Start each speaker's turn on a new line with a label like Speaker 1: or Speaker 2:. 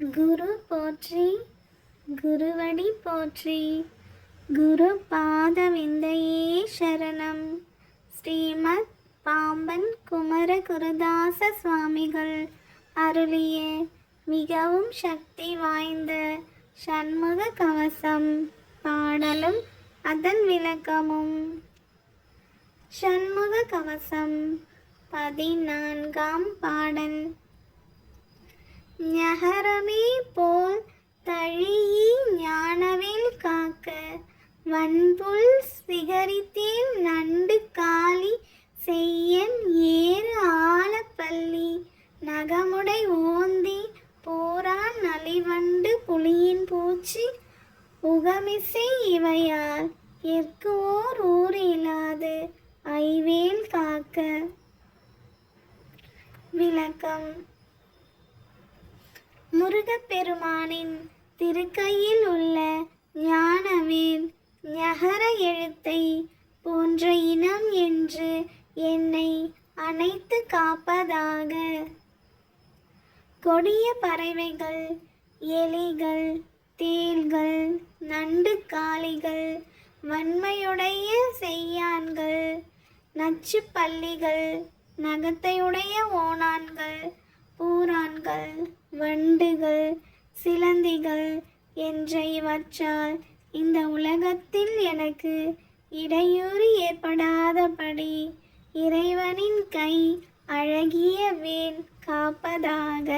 Speaker 1: குரு போற்றி, குருவடி போற்றி, குரு பாத விந்தையே சரணம். ஸ்ரீமத் பாம்பன் குமர குருதாச சுவாமிகள் அருளிய மிகவும் சக்தி வாய்ந்த சண்முக கவசம் பாடலும் அதன் விளக்கமும். சண்முக கவசம் 14ஆம் பாடல். ஞகரமே போல் தழீஇ ஞானவேல் காக்க, வன்புல் சிகரித்தேன் நண்டு காலி செய்யன் ஏறு ஆலப்பள்ளி, நகமுடை ஓந்தி போரான் நலிவண்டு புலியின் பூச்சி, உகமிசை இவையால் எற்குவோர் ஊரிலாது ஐவேல் காக்க. விளக்கம். முருகப்பெருமானின் திருக்கையில் உள்ள ஞானவேல் ஞகர எழுத்தை போன்ற இனம் என்று என்னை அணைத்து காப்பதாக. கொடிய பறவைகள், எலிகள், தேள்கள், நண்டு காளிகள், வன்மையுடைய செய்யான்கள், நச்சு பல்லிகள், நகத்தையுடைய ஓணான்கள், பூரான்கள், வண்டுகள், சிலந்திகள் என்ற இவற்றால் இந்த உலகத்தில் எனக்கு இடையூறு ஏற்படாதபடி இறைவனின் கை அழகிய வேல் காப்பதாக.